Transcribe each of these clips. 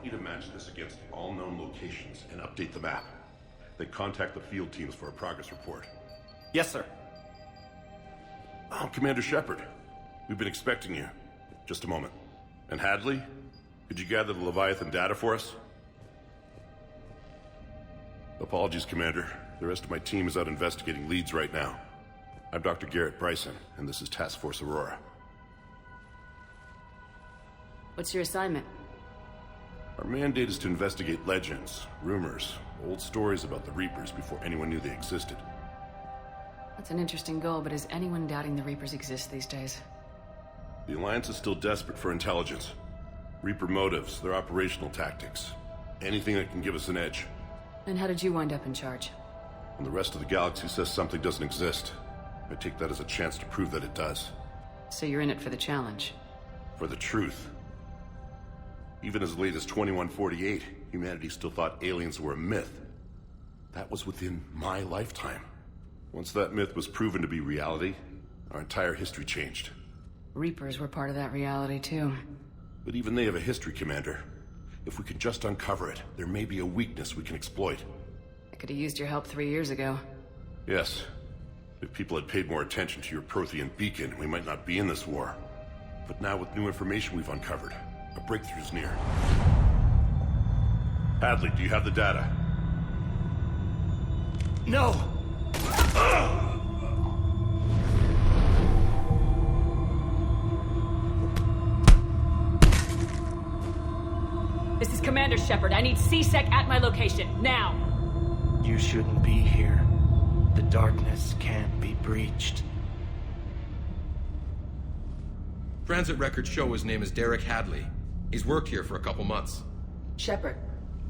want you to match this against all known locations and update the map. Then contact the field teams for a progress report. Yes, sir. Oh, Commander Shepard. We've been expecting you. Just a moment. And Hadley? Could you gather the Leviathan data for us? Apologies, Commander. The rest of my team is out investigating leads right now. I'm Dr. Garrett Bryson, and this is Task Force Aurora. What's your assignment? Our mandate is to investigate legends, rumors, old stories about the Reapers before anyone knew they existed. That's an interesting goal, but is anyone doubting the Reapers exist these days? The Alliance is still desperate for intelligence. Reaper motives, their operational tactics. Anything that can give us an edge. And how did you wind up in charge? When the rest of the galaxy says something doesn't exist, I take that as a chance to prove that it does. So you're in it for the challenge? For the truth. Even as late as 2148, humanity still thought aliens were a myth. That was within my lifetime. Once that myth was proven to be reality, our entire history changed. Reapers were part of that reality, too. But even they have a history, Commander. If we can just uncover it, there may be a weakness we can exploit. I could have used your help 3 years ago. Yes. If people had paid more attention to your Prothean beacon, we might not be in this war. But now with new information we've uncovered, a breakthrough's near. Hadley, do you have the data? No! This is Commander Shepard. I need C-Sec at my location, now! You shouldn't be here. The darkness can't be breached. Transit records show his name is Derek Hadley. He's worked here for a couple months. Shepard,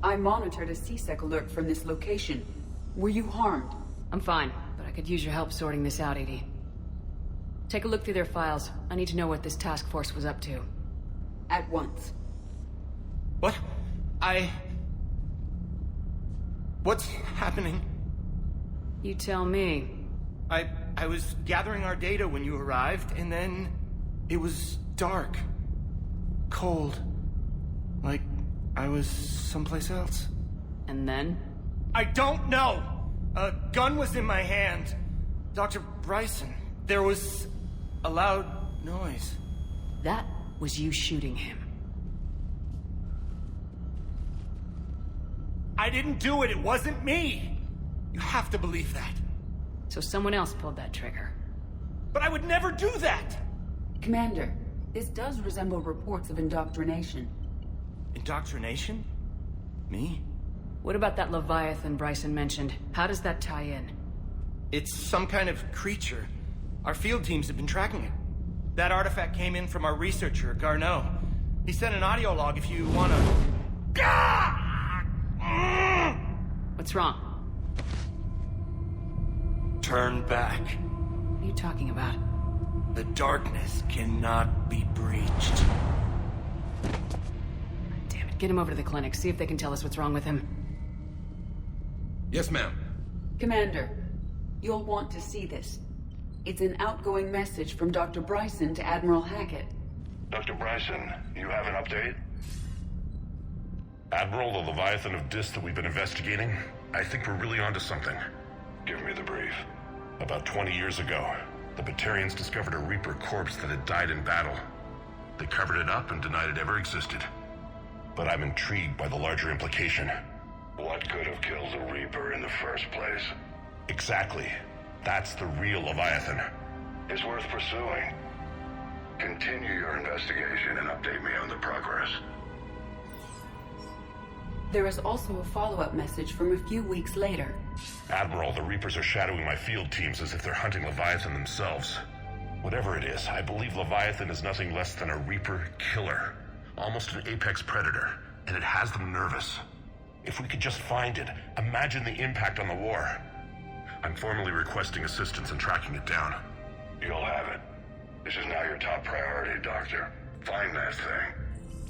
I monitored a C-Sec alert from this location. Were you harmed? I'm fine, but I could use your help sorting this out, ED. Take a look through their files. I need to know what this task force was up to. At once. What? What's happening? You tell me. I was gathering our data when you arrived, and then it was dark. Cold. Like I was someplace else. And then? I don't know! A gun was in my hand. Dr. Bryson, there was a loud noise. That was you shooting him. I didn't do it, it wasn't me! You have to believe that. So someone else pulled that trigger. But I would never do that! Commander, this does resemble reports of indoctrination. Indoctrination? Me? What about that Leviathan Bryson mentioned? How does that tie in? It's some kind of creature. Our field teams have been tracking it. That artifact came in from our researcher, Garneau. He sent an audio log if you wanna... What's wrong? Turn back. What are you talking about? The darkness cannot be breached. Damn it, get him over to the clinic. See if they can tell us what's wrong with him. Yes, ma'am. Commander, you'll want to see this. It's an outgoing message from Dr. Bryson to Admiral Hackett. Dr. Bryson, you have an update? Admiral, the Leviathan of Dis that we've been investigating, I think we're really onto something. Give me the brief. About 20 years ago, the Batarians discovered a Reaper corpse that had died in battle. They covered it up and denied it ever existed. But I'm intrigued by the larger implication. What could have killed the Reaper in the first place? Exactly. That's the real Leviathan. It's worth pursuing. Continue your investigation and update me on the progress. There is also a follow-up message from a few weeks later. Admiral, the Reapers are shadowing my field teams as if they're hunting Leviathan themselves. Whatever it is, I believe Leviathan is nothing less than a Reaper killer. Almost an apex predator, and it has them nervous. If we could just find it, imagine the impact on the war. I'm formally requesting assistance in tracking it down. You'll have it. This is now your top priority, Doctor. Find that thing.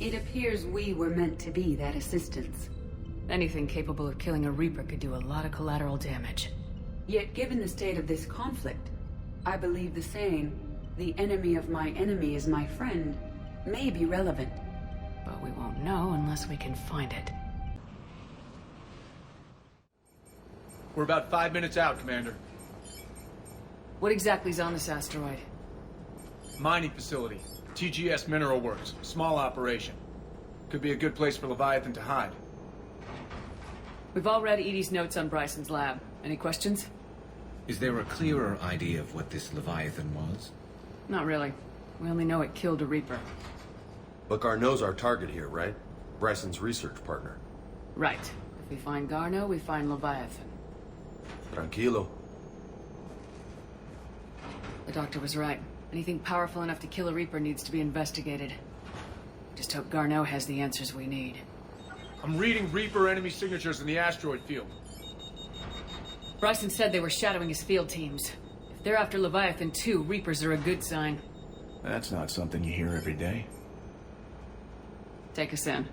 It appears we were meant to be that assistance. Anything capable of killing a Reaper could do a lot of collateral damage. Yet given the state of this conflict, I believe the saying, "The enemy of my enemy is my friend," may be relevant. But we won't know unless we can find it. We're about 5 minutes out, Commander. What exactly is on this asteroid? Mining facility. TGS Mineral Works. Small operation. Could be a good place for Leviathan to hide. We've all read Edie's notes on Bryson's lab. Any questions? Is there a clearer idea of what this Leviathan was? Not really. We only know it killed a Reaper. But Garneau's our target here, right? Bryson's research partner. Right. If we find Garneau, we find Leviathan. Tranquilo. The doctor was right. Anything powerful enough to kill a Reaper needs to be investigated. Just hope Garneau has the answers we need. I'm reading Reaper enemy signatures in the asteroid field. Bryson said they were shadowing his field teams. If they're after Leviathan too, Reapers are a good sign. That's not something you hear every day. Take us in.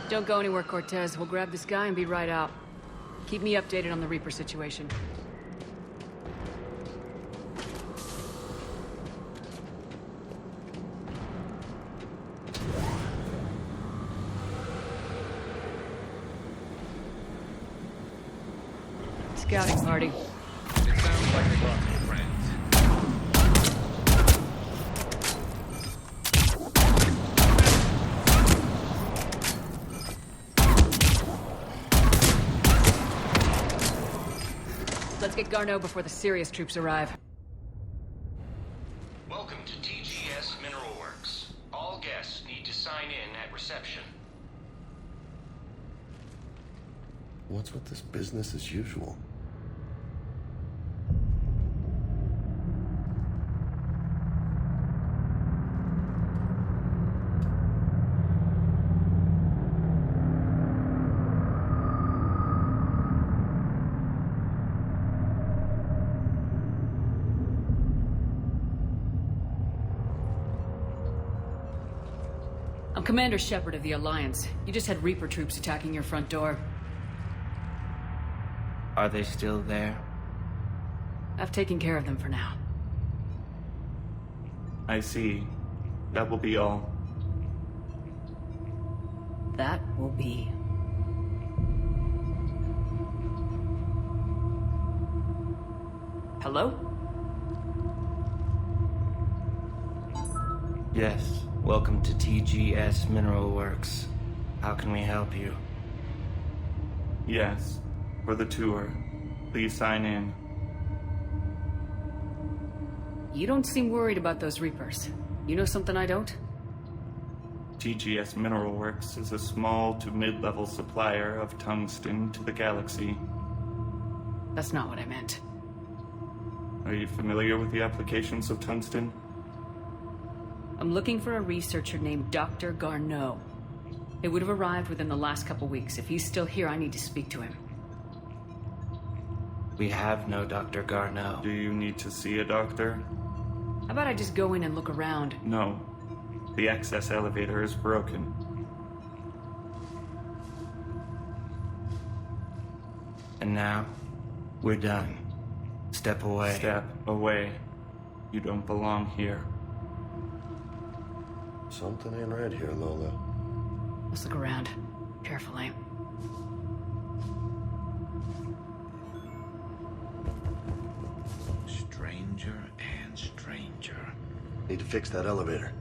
Don't go anywhere, Cortez. We'll grab this guy and be right out. Keep me updated on the Reaper situation. Scouting party. It sounds like they lost their friends. Let's get Garneau before the serious troops arrive. Welcome to TGS Mineral Works. All guests need to sign in at reception. What's with this business as usual? I'm Commander Shepard of the Alliance. You just had Reaper troops attacking your front door. Are they still there? I've taken care of them for now. I see. That will be all. That will be. Hello? Yes. Welcome to TGS Mineral Works. How can we help you? Yes. For the tour. Please sign in. You don't seem worried about those Reapers. You know something I don't? TGS Mineral Works is a small to mid-level supplier of tungsten to the galaxy. That's not what I meant. Are you familiar with the applications of tungsten? I'm looking for a researcher named Dr. Garneau. It would have arrived within the last couple weeks. If he's still here, I need to speak to him. We have no Dr. Garneau. Do you need to see a doctor? How about I just go in and look around? No. The access elevator is broken. And now, we're done. Step away. Step away. You don't belong here. Something ain't right here, Lola. Let's look around. Carefully. Stranger and stranger. Need to fix that elevator.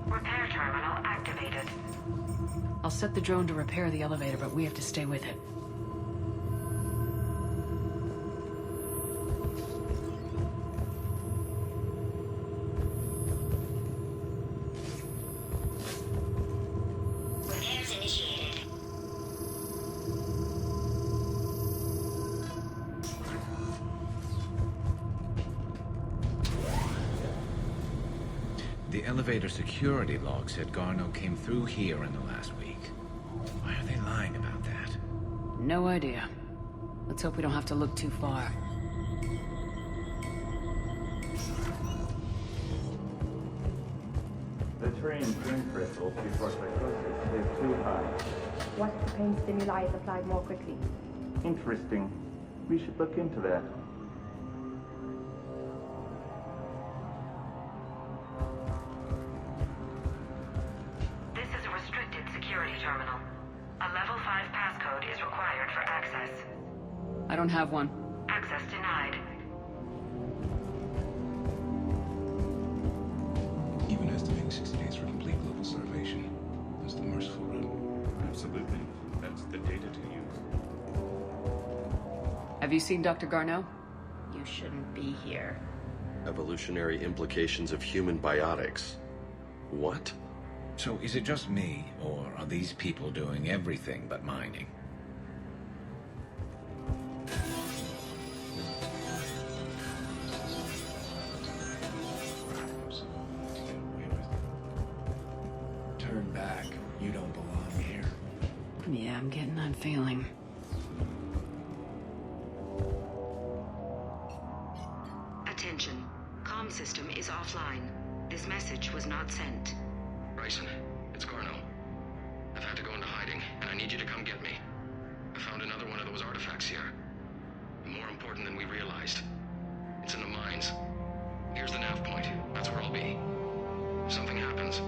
Repair terminal activated. I'll set the drone to repair the elevator, but we have to stay with it. Repairs initiated. The elevator security log said Garneau came through here in the last week. Why are they no idea. Let's hope we don't have to look too far. The trained pain crystals before psychosis is too high. What if the pain stimuli is applied more quickly? Interesting. We should look into that. This is a restricted security terminal. A level 5 passcode is required for access. I don't have one. Access denied. Even estimating 60 days for complete global starvation. That's the merciful route. Absolutely. That's the data to use. Have you seen Dr. Garneau? You shouldn't be here. Evolutionary implications of human biotics. What? So is it just me, or are these people doing everything but mining? Turn back. You don't belong here. Yeah, I'm getting that feeling. Attention. Comm system is offline. This message was not sent. Bryson, it's Garneau. I've had to go into hiding, and I need you to come get me. I found another one of those artifacts here. More important than we realized. It's in the mines. Here's the nav point. That's where I'll be. If something happens,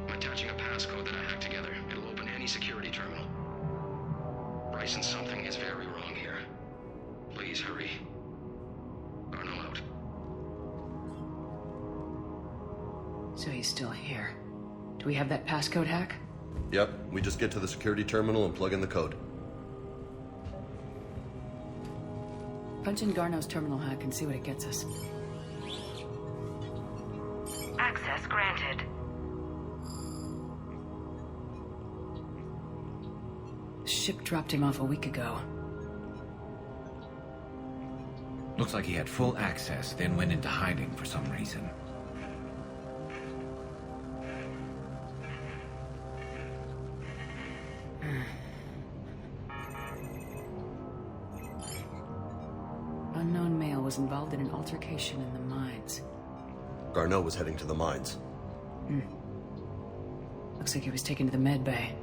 I'm attaching a passcode that I hacked together. It'll open any security terminal. Bryson, something is very wrong here. Please hurry. Garneau out. So he's still here. Do we have that passcode hack? Yep, we just get to the security terminal and plug in the code. Punch in Garneau's terminal hack and see what it gets us. Access granted. The ship dropped him off a week ago. Looks like he had full access, then went into hiding for some reason. Unknown male was involved in an altercation in the mines. Garneau was heading to the mines. Looks like he was taken to the med bay.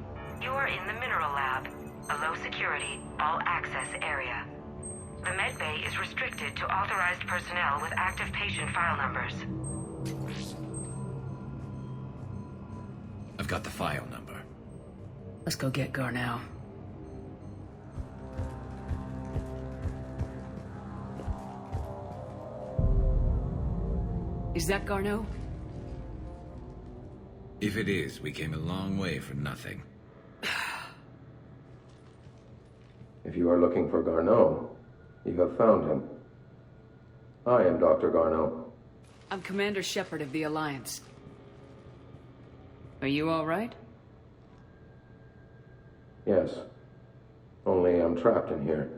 You are in the mineral lab, a low security, all access area. The med bay is restricted to authorized personnel with active patient file numbers. I've got the file number. Let's go get Garneau. Is that Garneau? If it is, we came a long way for nothing. If you are looking for Garneau, you have found him. I am Dr. Garneau. I'm Commander Shepard of the Alliance. Are you all right? Yes. Only I'm trapped in here.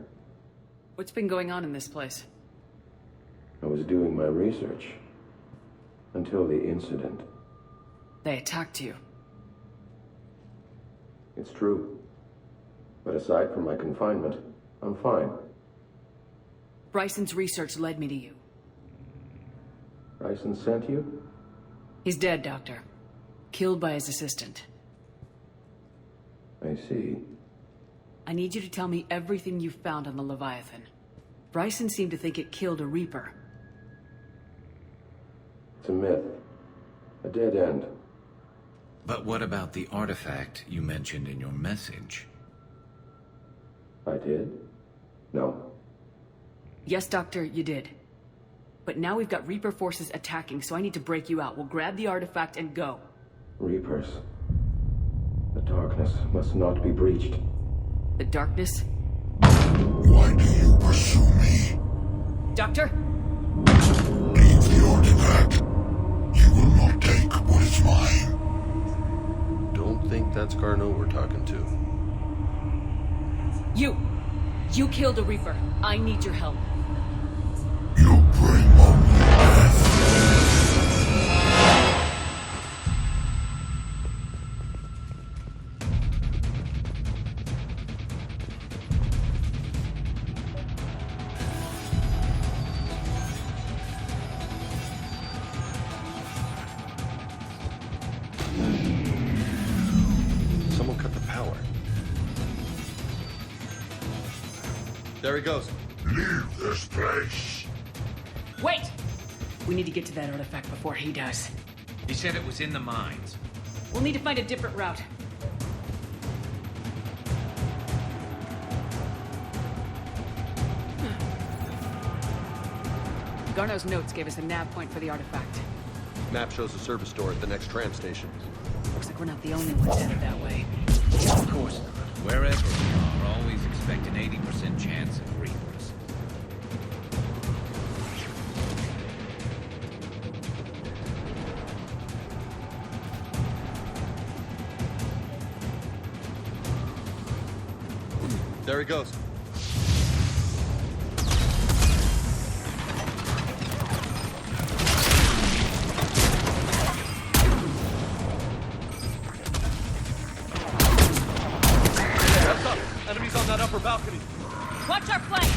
What's been going on in this place? I was doing my research. Until the incident. They attacked you. It's true. But aside from my confinement, I'm fine. Bryson's research led me to you. Bryson sent you? He's dead, Doctor. Killed by his assistant. I see. I need you to tell me everything you found on the Leviathan. Bryson seemed to think it killed a Reaper. It's a myth. A dead end. But what about the artifact you mentioned in your message? I did? No. Yes, Doctor, you did. But now we've got Reaper forces attacking, so I need to break you out. We'll grab the artifact and go. Reapers. The darkness must not be breached. The darkness? Why do you pursue me? Doctor? Leave the artifact. You will not take what is mine. Don't think that's Garneau we're talking to. You killed a Reaper. I need your help. You bring only death. There he goes. Leave this place. Wait! We need to get to that artifact before he does. He said it was in the mines. We'll need to find a different route. Garneau's notes gave us a nav point for the artifact. Map shows a service door at the next tram station. Looks like we're not the only ones headed that way. Of course not. Wherever we are, always expect an 80% chance of Reapers. There he goes. That's up. Enemies on that upper balcony. Watch our flank!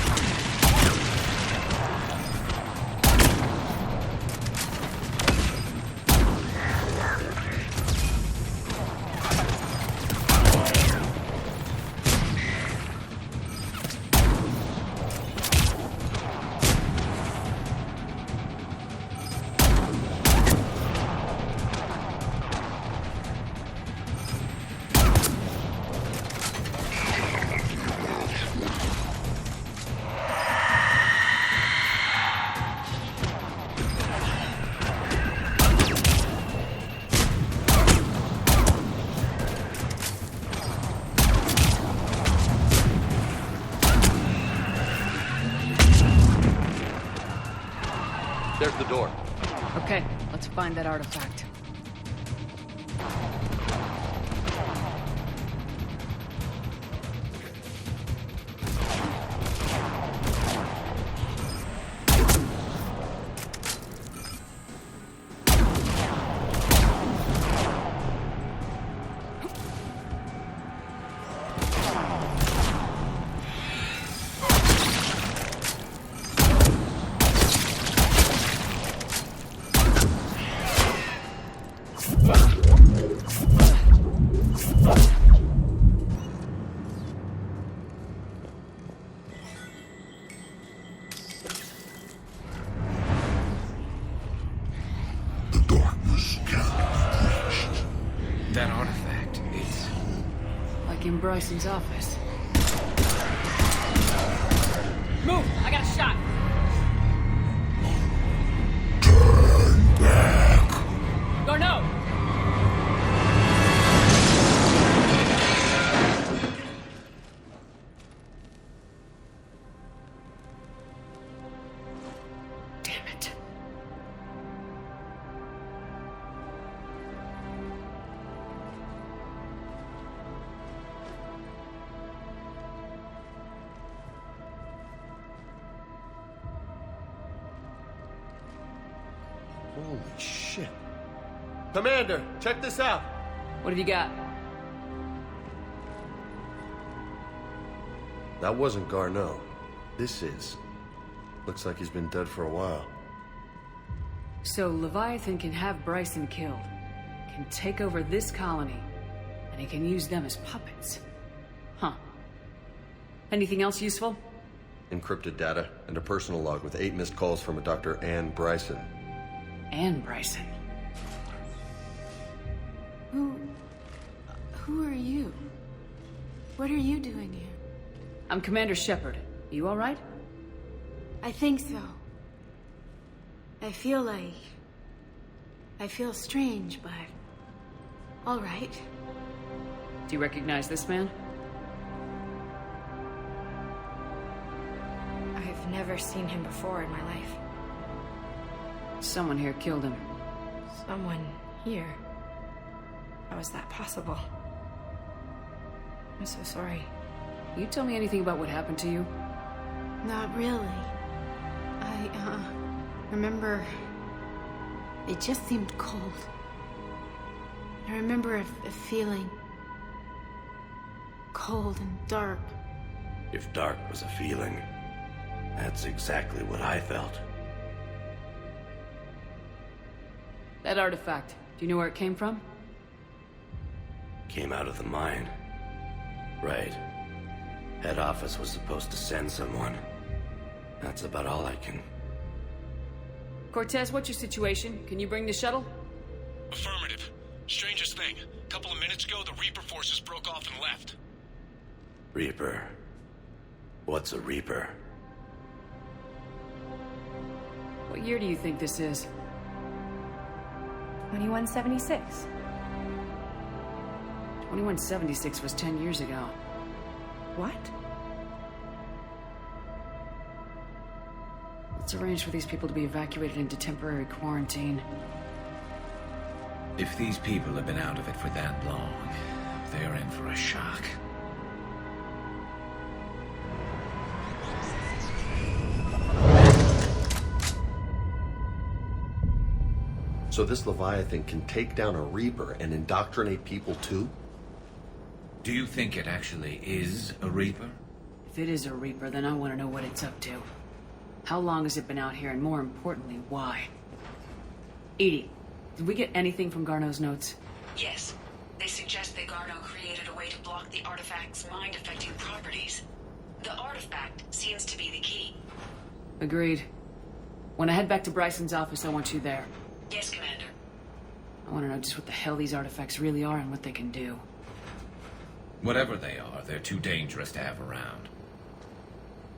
There's the door. Okay, let's find that artifact. That artifact, it's... Like in Bryson's office. Move! I got a shot! Turn back. Garneau! Damn it. Holy shit. Commander, check this out. What have you got? That wasn't Garneau. This is. Looks like he's been dead for a while. So Leviathan can have Bryson killed, can take over this colony, and he can use them as puppets. Huh. Anything else useful? Encrypted data and a personal log with 8 missed calls from a Dr. Ann Bryson. Ann Bryson. Who are you? What are you doing here? I'm Commander Shepard. You all right? I think so. I feel strange, but... all right. Do you recognize this man? I've never seen him before in my life. Someone here killed him. Someone here? How is that possible? I'm so sorry. You tell me anything about what happened to you? Not really. I remember... it just seemed cold. I remember a feeling... cold and dark. If dark was a feeling, that's exactly what I felt. That artifact, do you know where it came from? Came out of the mine. Right. Head office was supposed to send someone. That's about all I can... Cortez, what's your situation? Can you bring the shuttle? Affirmative. Strangest thing. A couple of minutes ago, the Reaper forces broke off and left. Reaper. What's a Reaper? What year do you think this is? 2176. 2176 was 10 years ago. What? Let's arrange for these people to be evacuated into temporary quarantine. If these people have been out of it for that long, they're in for a shock. So this Leviathan can take down a Reaper and indoctrinate people too? Do you think it actually is a Reaper? If it is a Reaper, then I want to know what it's up to. How long has it been out here, and more importantly, why? Edie, did we get anything from Garneau's notes? Yes. They suggest that Garneau created a way to block the artifact's mind-affecting properties. The artifact seems to be the key. Agreed. When I head back to Bryson's office, I want you there. Yes, Commander. I want to know just what the hell these artifacts really are and what they can do. Whatever they are, they're too dangerous to have around.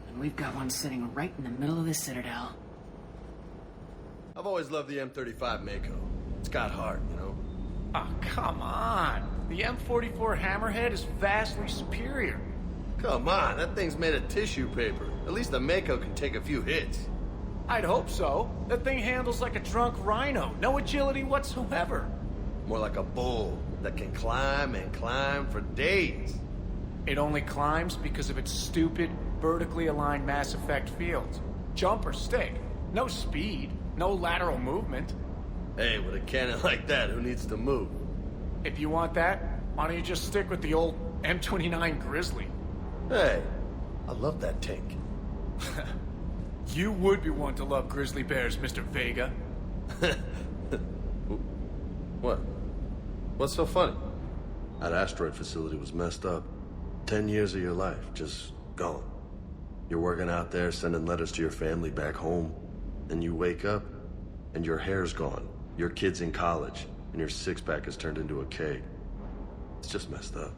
And we've got one sitting right in the middle of the Citadel. I've always loved the M35 Mako. It's got heart, you know? Oh, come on. The M44 Hammerhead is vastly superior. Come on, that thing's made of tissue paper. At least the Mako can take a few hits. I'd hope so. That thing handles like a drunk rhino. No agility whatsoever. More like a bull that can climb and climb for days. It only climbs because of its stupid, vertically aligned Mass Effect fields. Jump or stick. No speed. No lateral movement. Hey, with a cannon like that, who needs to move? If you want that, why don't you just stick with the old M29 Grizzly? Hey, I love that tank. You would be one to love grizzly bears, Mr. Vega. What? What's so funny? That asteroid facility was messed up. 10 years of your life, just gone. You're working out there, sending letters to your family back home, and you wake up, and your hair's gone. Your kid's in college, and your six-pack has turned into a keg. It's just messed up.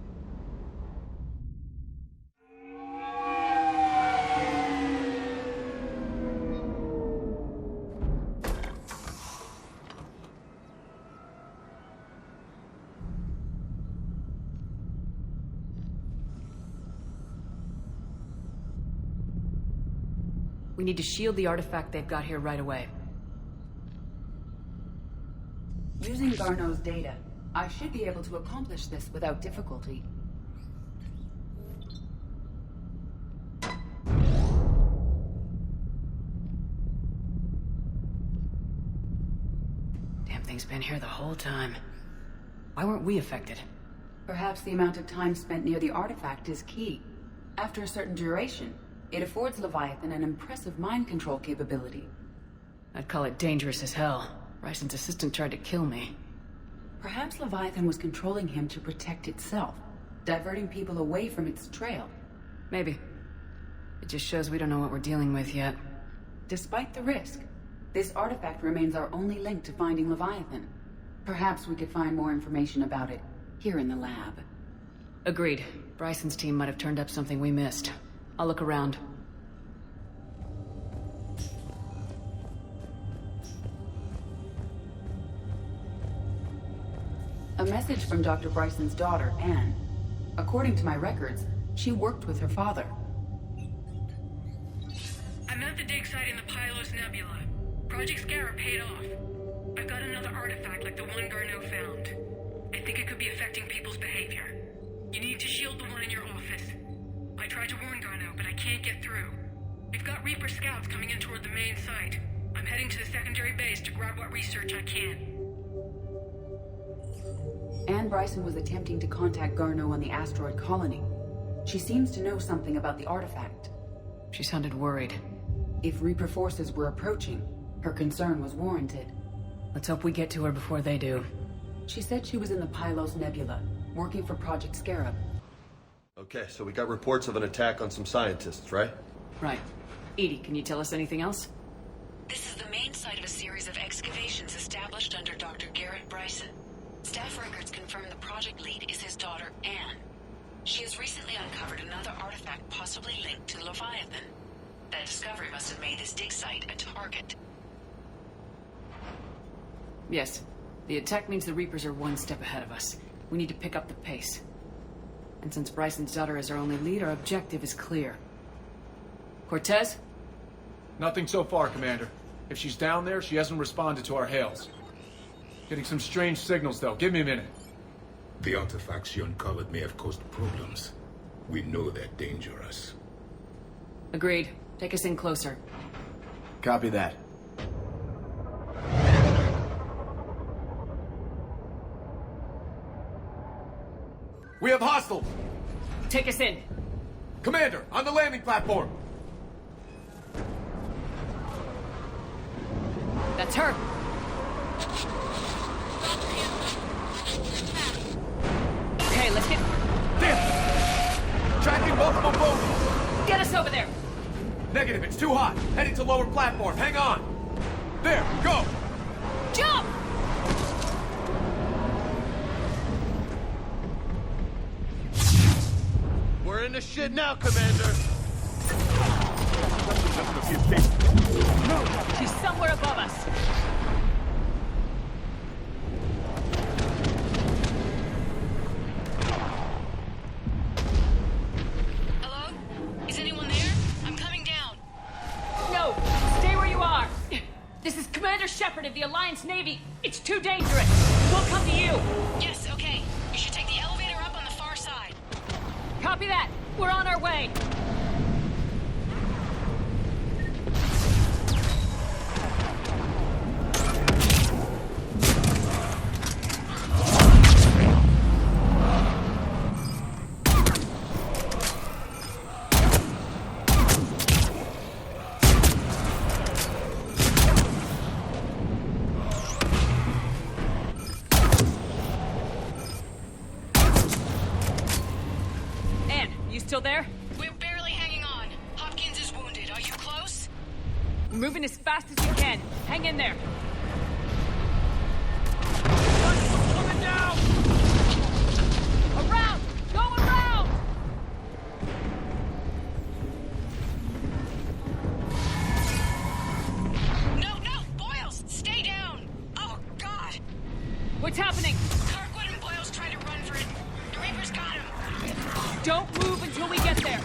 We need to shield the artifact they've got here right away. Using Garneau's data, I should be able to accomplish this without difficulty. Damn thing's been here the whole time. Why weren't we affected? Perhaps the amount of time spent near the artifact is key. After a certain duration, it affords Leviathan an impressive mind control capability. I'd call it dangerous as hell. Bryson's assistant tried to kill me. Perhaps Leviathan was controlling him to protect itself, diverting people away from its trail. Maybe. It just shows we don't know what we're dealing with yet. Despite the risk, this artifact remains our only link to finding Leviathan. Perhaps we could find more information about it here in the lab. Agreed. Bryson's team might have turned up something we missed. I'll look around. A message from Dr. Bryson's daughter, Anne. According to my records, she worked with her father. I'm at the dig site in the Pylos Nebula. Project Scarab paid off. I've got another artifact like the one Garneau found. I think it could be affecting people's behavior. You need to shield the one in your office. I tried to warn Garneau, but I can't get through. We've got Reaper scouts coming in toward the main site. I'm heading to the secondary base to grab what research I can. Anne Bryson was attempting to contact Garneau on the asteroid colony. She seems to know something about the artifact. She sounded worried. If Reaper forces were approaching, her concern was warranted. Let's hope we get to her before they do. She said she was in the Pylos Nebula, working for Project Scarab. Okay, so we got reports of an attack on some scientists, right? Right. Edie, can you tell us anything else? This is the main site of a series of excavations established under Dr. Garrett Bryson. Staff records confirm the project lead is his daughter, Anne. She has recently uncovered another artifact possibly linked to Leviathan. That discovery must have made this dig site a target. Yes. The attack means the Reapers are one step ahead of us. We need to pick up the pace. And since Bryson's daughter is our only lead, our objective is clear. Cortez? Nothing so far, Commander. If she's down there, she hasn't responded to our hails. Getting some strange signals, though. Give me a minute. The artifacts she uncovered may have caused problems. We know they're dangerous. Agreed. Take us in closer. Copy that. We have hostiles! Take us in. Commander, on the landing platform! That's her. Okay, let's get... Damn! Tracking multiple boats! Get us over there! Negative, it's too hot. Heading to lower platform. Hang on. There, go! Jump! We're in the shit now, Commander. No, she's somewhere above us. Hello? Is anyone there? I'm coming down. No, stay where you are. This is Commander Shepard of the Alliance Navy. It's too dangerous. We'll come to you. Yes, okay. You should take the elevator up on the far side. Copy that. We're on our way. Still there? We're barely hanging on. Hopkins is wounded. Are you close? Moving as fast as we can. Hang in there. Coming down! Around! Go around! No! Boyles! Stay down! Oh, God! What's happening? Kirkwood and Boyles tried to run for it. The Reapers got him. Don't move until we get there.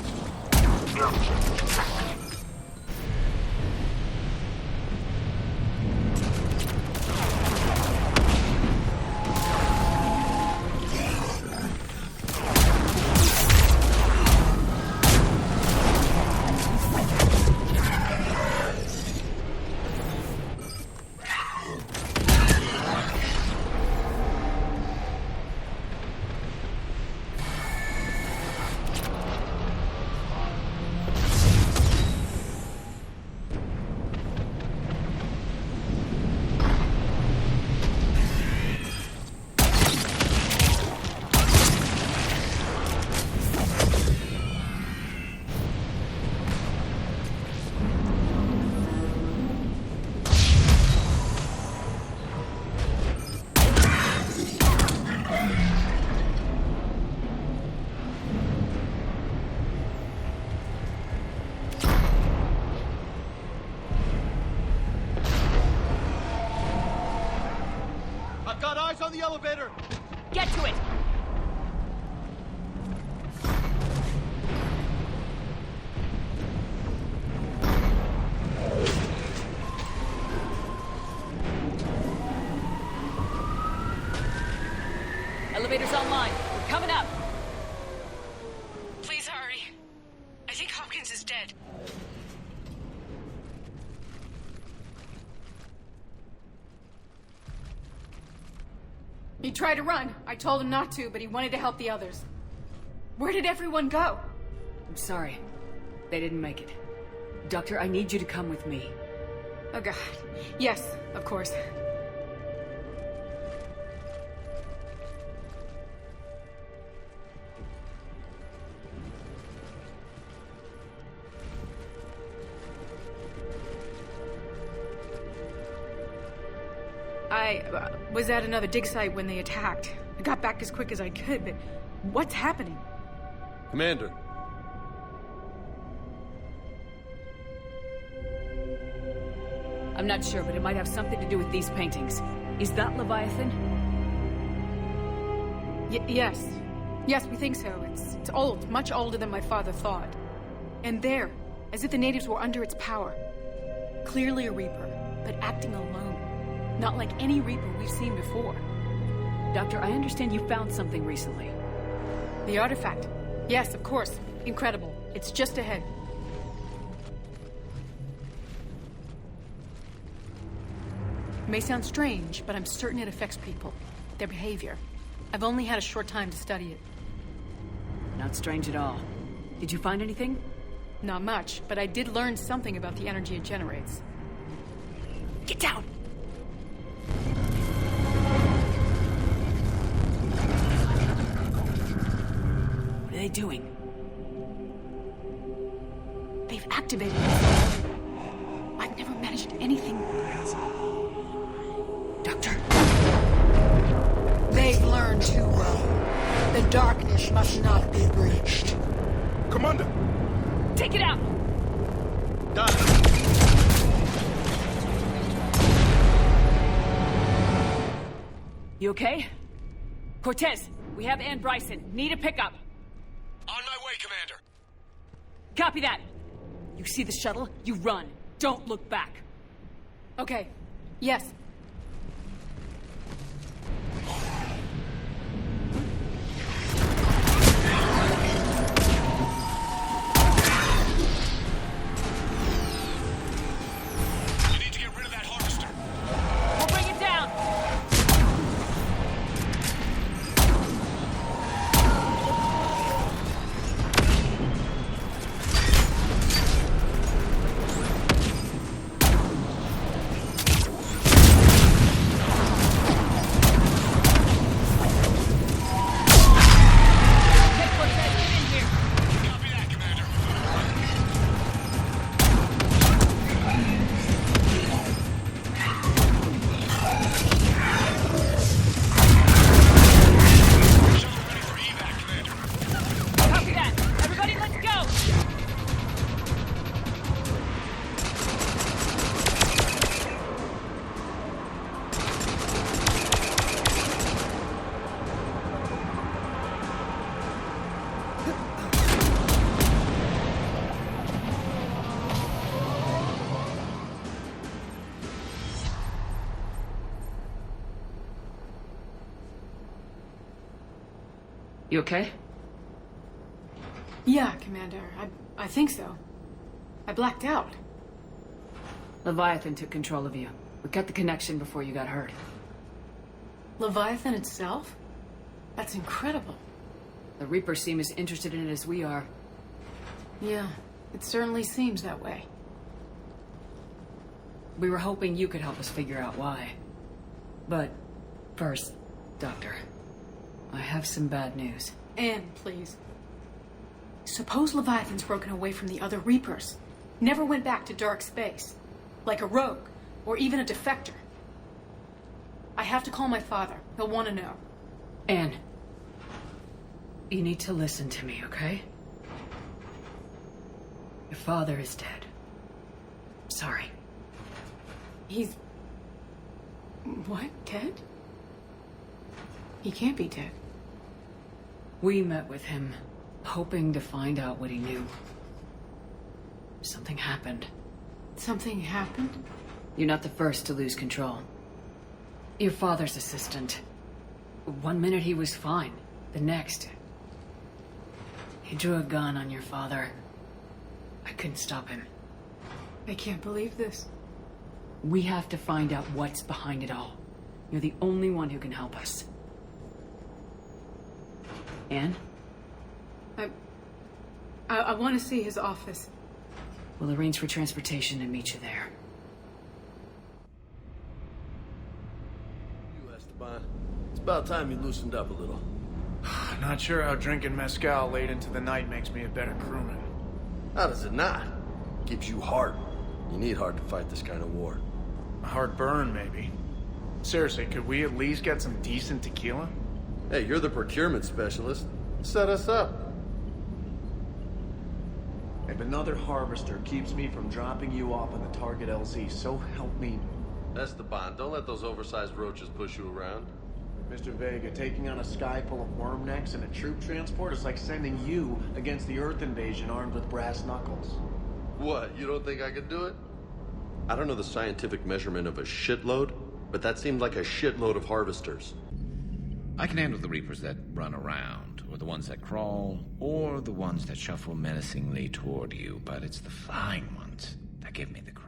On the elevator! Get to it! Elevator's online. We're coming up. Please hurry. I think Hopkins is dead. He tried to run. I told him not to, but he wanted to help the others. Where did everyone go? I'm sorry. They didn't make it. Doctor, I need you to come with me. Oh, God. Yes, of course. I was at another dig site when they attacked. I got back as quick as I could, but what's happening? Commander. I'm not sure, but it might have something to do with these paintings. Is that Leviathan? Yes. Yes, we think so. It's old, much older than my father thought. And there, as if the natives were under its power. Clearly a Reaper, but acting alone. Not like any Reaper we've seen before. Doctor, I understand you found something recently. The artifact. Yes, of course. Incredible. It's just ahead. It may sound strange, but I'm certain it affects people. Their behavior. I've only had a short time to study it. Not strange at all. Did you find anything? Not much, but I did learn something about the energy it generates. Get down! What are they doing? They've activated it. I've never managed anything. Doctor. They've learned too well. The darkness must not be breached. Commander! Take it out! You okay? Cortez, we have Ann Bryson. Need a pickup. On my way, Commander. Copy that. You see the shuttle? You run. Don't look back. Okay. Yes. You need to get rid of that harvester. We'll bring it down. You okay? Yeah, Commander. I think so. I blacked out. Leviathan took control of you. We cut the connection before you got hurt. Leviathan itself? That's incredible. The Reapers seem as interested in it as we are. Yeah, it certainly seems that way. We were hoping you could help us figure out why. But first, Doctor, I have some bad news. Anne, please. Suppose Leviathan's broken away from the other Reapers. Never went back to dark space. Like a rogue, or even a defector. I have to call my father. He'll want to know. Anne, you need to listen to me, okay? Your father is dead. Sorry. He's... What? Dead? He can't be dead. We met with him, hoping to find out what he knew. Something happened. Something happened? You're not the first to lose control. Your father's assistant. One minute he was fine. The next... he drew a gun on your father. I couldn't stop him. I can't believe this. We have to find out what's behind it all. You're the only one who can help us. Anne? I want to see his office. We'll arrange for transportation and meet you there. You, Esteban. It's about time you loosened up a little. Not sure how drinking mezcal late into the night makes me a better crewman. How does it not? Gives you heart. You need heart to fight this kind of war. A heartburn, maybe. Seriously, could we at least get some decent tequila? Hey, you're the procurement specialist. Set us up. If another harvester keeps me from dropping you off on the target LZ, so help me. Esteban, don't let those oversized roaches push you around. Mr. Vega, taking on a sky full of worm necks and a troop transport is like sending you against the Earth invasion armed with brass knuckles. What, you don't think I could do it? I don't know the scientific measurement of a shitload, but that seemed like a shitload of harvesters. I can handle the Reapers that run around, or the ones that crawl, or the ones that shuffle menacingly toward you, but it's the flying ones that give me the creeps.